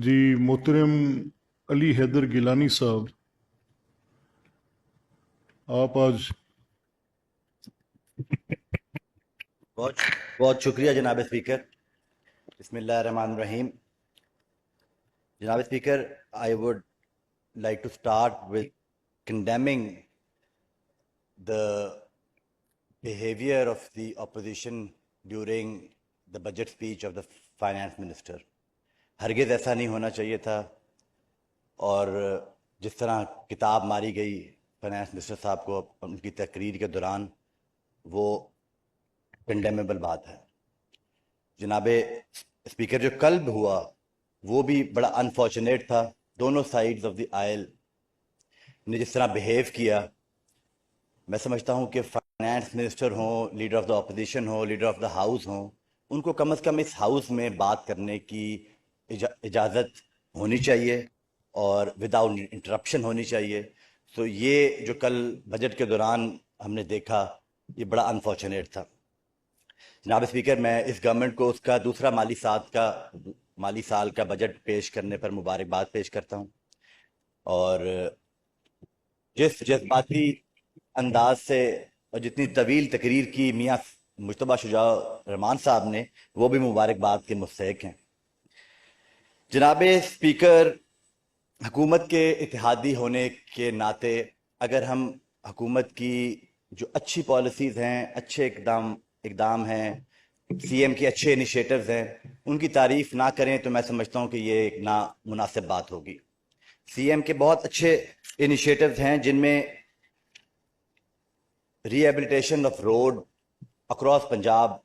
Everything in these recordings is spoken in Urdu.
جی محترم علی حیدر گیلانی صاحب، آپ آج بہت بہت شکریہ جناب اسپیکر. بسم اللہ الرحمن الرحیم. جناب speaker, I would like to start with condemning the behavior of the opposition during the budget speech of the finance minister. ہرگز ایسا نہیں ہونا چاہیے تھا, اور جس طرح کتاب ماری گئی فائنانس منسٹر صاحب کو ان کی تقریر کے دوران, وہ کنڈیمیبل بات ہے. جناب اسپیکر, جو کل ہوا وہ بھی بڑا انفارچونیٹ تھا. دونوں سائیڈز آف دی آئل نے جس طرح بیہیو کیا, میں سمجھتا ہوں کہ فائنانس منسٹر ہوں, لیڈر آف دا اپوزیشن ہوں, لیڈر آف دا ہاؤس ہوں, ان کو کم از کم اس ہاؤس میں بات کرنے کی اجازت ہونی چاہیے اور وداؤٹ انٹرپشن ہونی چاہیے. تو یہ جو کل بجٹ کے دوران ہم نے دیکھا, یہ بڑا انفارچونیٹ تھا. جناب اسپیکر, میں اس گورنمنٹ کو اس کا دوسرا مالی سال کا بجٹ پیش کرنے پر مبارکباد پیش کرتا ہوں, اور جس جذباتی انداز سے اور جتنی طویل تقریر کی میاں مجتبیٰ شجاع الرحمان صاحب نے, وہ بھی مبارکباد کے مستحق ہیں. جناب اسپیکر, حکومت کے اتحادی ہونے کے ناطے اگر ہم حکومت کی جو اچھی پالیسیز ہیں, اچھے اقدام ہیں, سی ایم کے اچھے انیشیٹوز ہیں, ان کی تعریف نہ کریں تو میں سمجھتا ہوں کہ یہ ایک نامناسب بات ہوگی. سی ایم کے بہت اچھے انیشیٹوز ہیں, جن میں ری ایبلیٹیشن آف روڈ اکراس پنجاب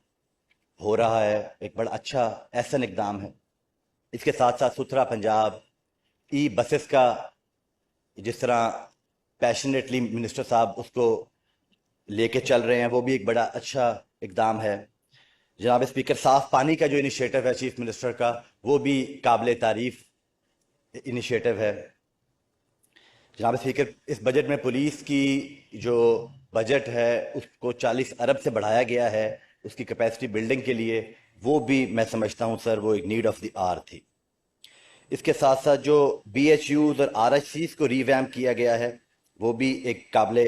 ہو رہا ہے, ایک بڑا اچھا احسن اقدام ہے. اس کے ساتھ ساتھ ستھرا پنجاب, ای بسز کا جس طرح پیشنیٹلی منسٹر صاحب اس کو لے کے چل رہے ہیں, وہ بھی ایک بڑا اچھا اقدام ہے. جناب اسپیکر, صاف پانی کا جو انیشیٹو ہے چیف منسٹر کا, وہ بھی قابل تعریف انیشیٹو ہے. جناب اسپیکر, اس بجٹ میں پولیس کی جو بجٹ ہے اس کو 40 ارب سے بڑھایا گیا ہے اس کی کیپیسٹی بلڈنگ کے لیے. وہ بھی میں سمجھتا ہوں سر, وہ ایک نیڈ آف دی آر تھی. اس کے ساتھ ساتھ جو بی ایچ یوز اور آر ایچ سیز کو ریویمپ کیا گیا ہے, وہ بھی ایک قابل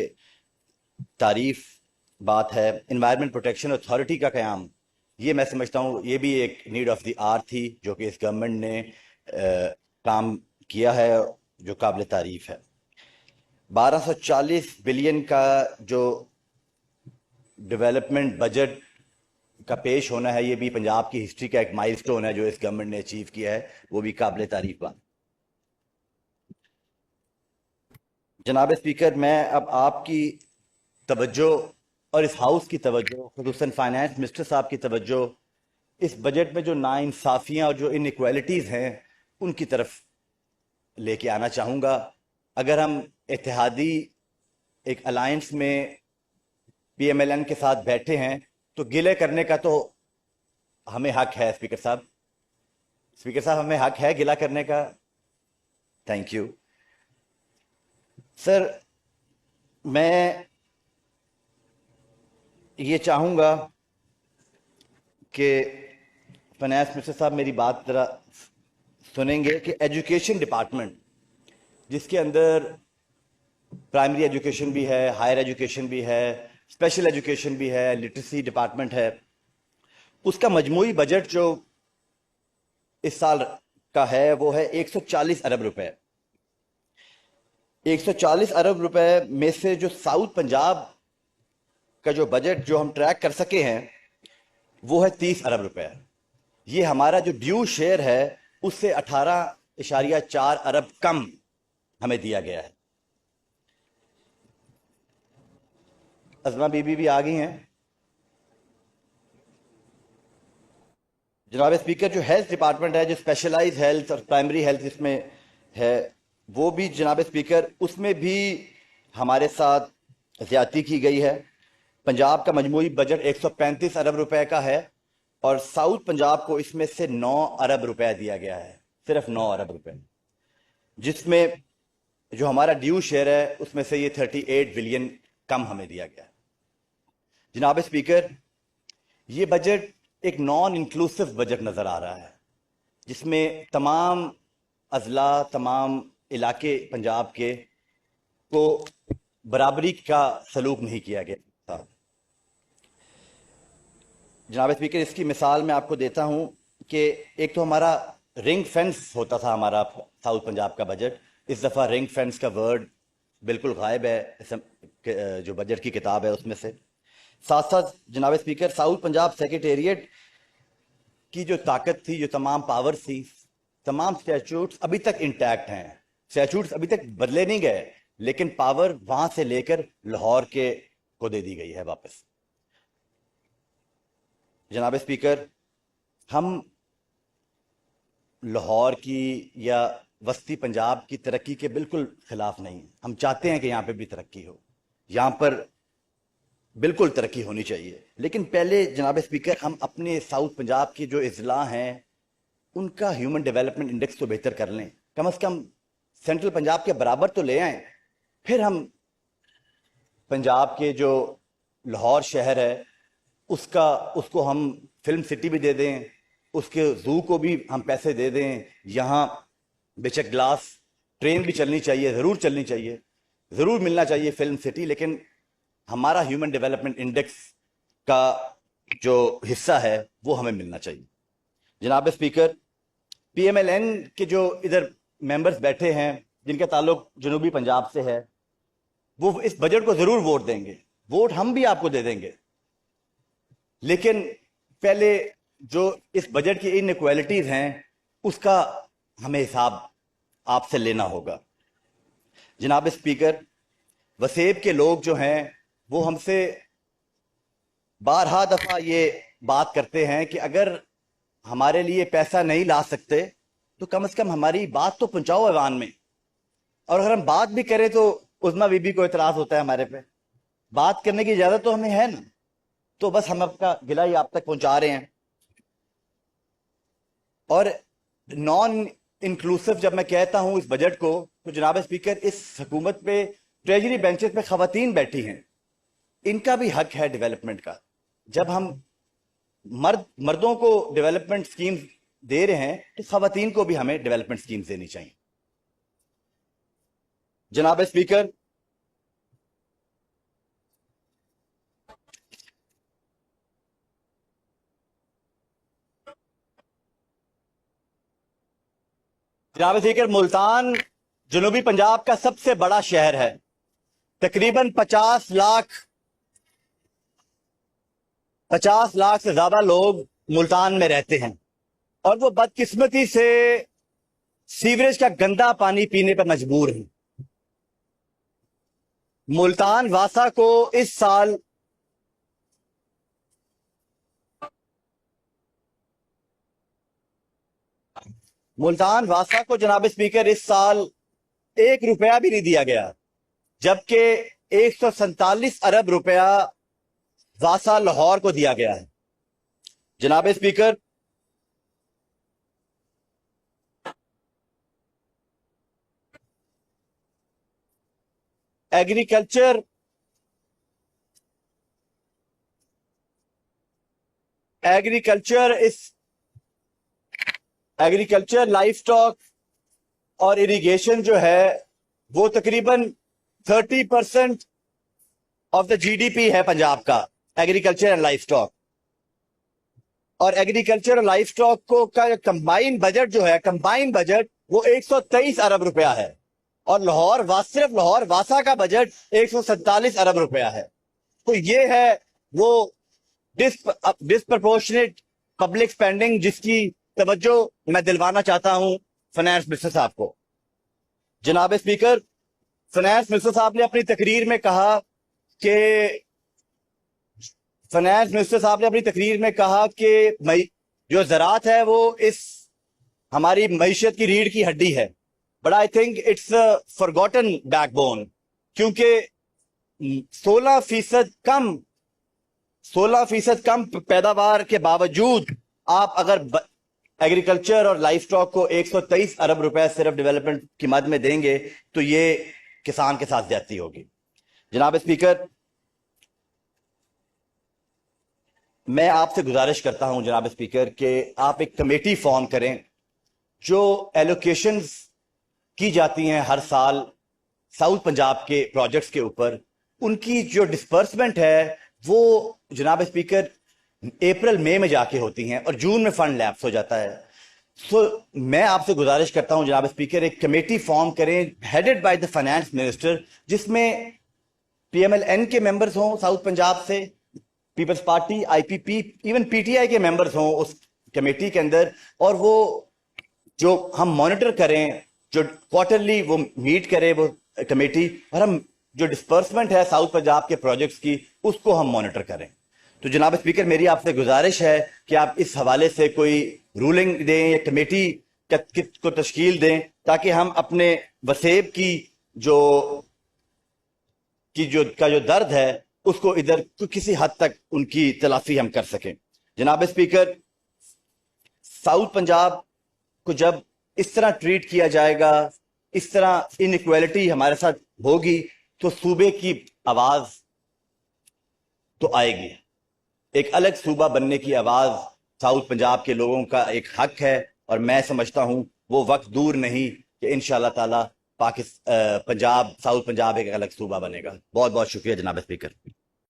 تعریف بات ہے. انوائرمنٹ پروٹیکشن اتھارٹی کا قیام, یہ میں سمجھتا ہوں یہ بھی ایک نیڈ آف دی آر تھی, جو کہ اس گورنمنٹ نے کام کیا ہے, جو قابل تعریف ہے. 1240 بلین کا جو ڈیولپمنٹ بجٹ کا پیش ہونا ہے, یہ بھی پنجاب کی ہسٹری کا ایک مائل سٹون ہے جو اس گورنمنٹ نے اچیو کیا ہے, وہ بھی قابل تعریف بات. جناب اسپیکر, میں اب آپ کی توجہ اور اس ہاؤس کی توجہ, خصوصاً فائنانس منسٹر صاحب کی توجہ, اس بجٹ میں جو ناانصافیاں اور جو انیکویلٹیز ہیں ان کی طرف لے کے آنا چاہوں گا. اگر ہم اتحادی ایک الائنس میں پی ایم ایل این کے ساتھ بیٹھے ہیں تو گلے کرنے کا تو ہمیں حق ہے. اسپیکر صاحب, ہمیں حق ہے گلہ کرنے کا. Thank you sir. میں یہ چاہوں گا کہ فائنانس منسٹر صاحب میری بات ذرا سنیں گے کہ ایجوکیشن ڈپارٹمنٹ, جس کے اندر پرائمری ایجوکیشن بھی ہے, ہائر ایجوکیشن بھی ہے, اسپیشل ایجوکیشن بھی ہے, لٹریسی ڈپارٹمنٹ ہے, اس کا مجموعی بجٹ جو اس سال کا ہے وہ ہے 140 ارب روپے. 140 ارب روپے میں سے جو ساؤتھ پنجاب کا جو بجٹ جو ہم ٹریک کر سکے ہیں وہ ہے 30 ارب روپے. یہ ہمارا جو ڈیو شیئر ہے اس سے 18.4 ارب کم ہمیں دیا گیا ہے. ازما بی بی بھی آ گئی ہیں. جناب اسپیکر, جو ہیلتھ ڈپارٹمنٹ ہے, جو اسپیشلائز ہیلتھ اور پرائمری ہیلتھ اس میں ہے, وہ بھی جناب اسپیکر اس میں بھی ہمارے ساتھ زیادتی کی گئی ہے. پنجاب کا مجموعی بجٹ 135 ارب روپے کا ہے, اور ساؤتھ پنجاب کو اس میں سے 9 ارب روپے دیا گیا ہے, صرف 9 ارب روپے, جس میں جو ہمارا ڈیو شیئر ہے اس میں سے یہ 38 بلین کم ہمیں دیا گیا ہے. جناب اسپیکر, یہ بجٹ ایک نان انکلوسیو بجٹ نظر آ رہا ہے, جس میں تمام اضلاع تمام علاقے پنجاب کے کو برابری کا سلوک نہیں کیا گیا تھا. جناب اسپیکر، اس کی مثال میں آپ کو دیتا ہوں کہ ایک تو ہمارا رنگ فینس ہوتا تھا ہمارا ساؤتھ پنجاب کا بجٹ. اس دفعہ رنگ فینس کا ورڈ بالکل غائب ہے جو بجٹ کی کتاب ہے اس میں سے. ساتھ ساتھ جناب اسپیکر، ساؤتھ پنجاب سیکریٹریٹ کی جو طاقت تھی، جو تمام پاور تھی، تمام اسٹیچوٹس ابھی تک انٹیکٹ ہیں. اسٹیچوٹس ابھی تک بدلے نہیں گئے، لیکن پاور وہاں سے لے کر لاہور کے کو دے دی گئی ہے واپس. جناب اسپیکر، ہم لاہور کی یا وسطی پنجاب کی ترقی کے بالکل خلاف نہیں. ہم چاہتے ہیں کہ یہاں پہ بھی ترقی ہو، یہاں پر بالکل ترقی ہونی چاہیے. لیکن پہلے جناب اسپیکر، ہم اپنے ساؤتھ پنجاب کی جو اضلاع ہیں ان کا ہیومن ڈیولپمنٹ انڈیکس تو بہتر کر لیں. کم از کم سینٹرل پنجاب کے برابر تو لے آئیں. پھر ہم پنجاب کے جو لاہور شہر ہے اس کو ہم فلم سٹی بھی دے دیں، اس کے زو کو بھی ہم پیسے دے دیں. یہاں بے شک گلاس ٹرین بھی چلنی چاہیے، ضرور چلنی چاہیے، ضرور ملنا چاہیے فلم سٹی، لیکن ہمارا ہیومن ڈیولپمنٹ انڈیکس کا جو حصہ ہے وہ ہمیں ملنا چاہیے. جناب speaker, P M L N کے جو ادھر ممبرز بیٹھے ہیں جن کا تعلق جنوبی پنجاب سے ہے، وہ اس بجٹ کو ضرور ووٹ دیں گے. ووٹ ہم بھی آپ کو دے دیں گے، لیکن پہلے جو اس بجٹ کی ان ایکوالٹیز ہیں اس کا ہمیں حساب آپ سے لینا ہوگا. جناب اسپیکر، وسیب کے لوگ جو ہیں وہ ہم سے بارہا دفعہ یہ بات کرتے ہیں کہ اگر ہمارے لیے پیسہ نہیں لا سکتے تو کم از کم ہماری بات تو پہنچاؤ ایوان میں. اور اگر ہم بات بھی کریں تو عظمیٰ بی بی کو اعتراض ہوتا ہے ہمارے پہ. بات کرنے کی اجازت تو ہمیں ہے نا، تو بس ہم آپ کا گلہ ہی آپ تک پہنچا رہے ہیں. اور نان انکلوسیو جب میں کہتا ہوں اس بجٹ کو، تو جناب اسپیکر اس حکومت پہ ٹریجری بینچز پہ خواتین بیٹھی ہیں، ان کا بھی حق ہے ڈیولپمنٹ کا. جب ہم مردوں کو ڈیولپمنٹ سکیمز دے رہے ہیں تو خواتین کو بھی ہمیں ڈیولپمنٹ سکیمز دینی چاہیے. جناب اسپیکر، ملتان جنوبی پنجاب کا سب سے بڑا شہر ہے. تقریباً 50 لاکھ سے زیادہ لوگ ملتان میں رہتے ہیں، اور وہ بدقسمتی سے سیوریج کا گندا پانی پینے پر مجبور ہیں. ملتان واسا کو اس سال جناب اسپیکر اس سال 1 روپیہ بھی نہیں دیا گیا، جبکہ 147 ارب روپیہ واسا لاہور کو دیا گیا ہے. جناب اسپیکر، ایگریکلچر لائف سٹاک اور اریگیشن جو ہے وہ تقریباً 30% of the G D P ہے پنجاب کا، ایگریکلچر اینڈ لائف سٹاک. اور ایگریکلچر اور لائف سٹاک کو کا کمبائن بجٹ جو ہے، کمبائن بجٹ وہ 123 ارب روپیہ ہے، اور صرف لاہور واسا کا بجٹ 147 ارب روپیہ ہے. تو یہ ہے وہ ڈسپرپورشنیٹ پبلک سپینڈنگ جس کی توجہ میں دلوانا چاہتا ہوں فائنانس منسٹر صاحب کو. جناب اسپیکر، فائنانس منسٹر صاحب نے اپنی تقریر میں کہا کہ جو زراعت ہے وہ اس ہماری معیشت کی ریڑھ کی ہڈی ہے. But I think it's forgotten backbone, کیونکہ 16% کم پیداوار کے باوجود آپ اگر ایگریکلچر اور لائف سٹاک کو 123 ارب روپے صرف ڈیولپمنٹ کی مد میں دیں گے تو یہ کسان کے ساتھ زیادتی ہوگی. جناب اسپیکر، میں آپ سے گزارش کرتا ہوں جناب اسپیکر کہ آپ ایک کمیٹی فارم کریں جو ایلوکیشنز کی جاتی ہیں ہر سال ساؤتھ پنجاب کے پروجیکٹس کے اوپر، ان کی جو ڈسپرسمنٹ ہے وہ جناب اسپیکر اپریل مئی میں جا کے ہوتی ہیں اور جون میں فنڈ لیپس ہو جاتا ہے. سو میں آپ سے گزارش کرتا ہوں جناب اسپیکر، ایک کمیٹی فارم کریں headed by the finance minister, جس میں پی ایم ایل این کے ممبرز ہوں ساؤتھ پنجاب سے، peoples party, I P P, even P T I کے ممبرز ہوں اس کمیٹی کے اندر، اور وہ جو ہم مانیٹر کریں، جو کوارٹرلی وہ میٹ کرے وہ کمیٹی، اور ہم جو ڈسپرسمنٹ ہے ساؤتھ پنجاب کے پروجیکٹس کی اس کو ہم مانیٹر کریں. تو جناب اسپیکر میری آپ سے گزارش ہے کہ آپ اس حوالے سے کوئی رولنگ دیں یا کمیٹی کو تشکیل دیں تاکہ ہم اپنے وسیب کی جو درد ہے اس کو ادھر کسی حد تک ان کی تلافی ہم کر سکیں. جناب اسپیکر، ساؤتھ پنجاب کو جب اس طرح ٹریٹ کیا جائے گا، اس طرح انیکویلٹی ہمارے ساتھ ہوگی، تو صوبے کی آواز تو آئے گی. ایک الگ صوبہ بننے کی آواز ساؤتھ پنجاب کے لوگوں کا ایک حق ہے، اور میں سمجھتا ہوں وہ وقت دور نہیں کہ انشاءاللہ تعالی ساؤتھ پنجاب ایک الگ صوبہ بنے گا. بہت بہت شکریہ جناب اسپیکر.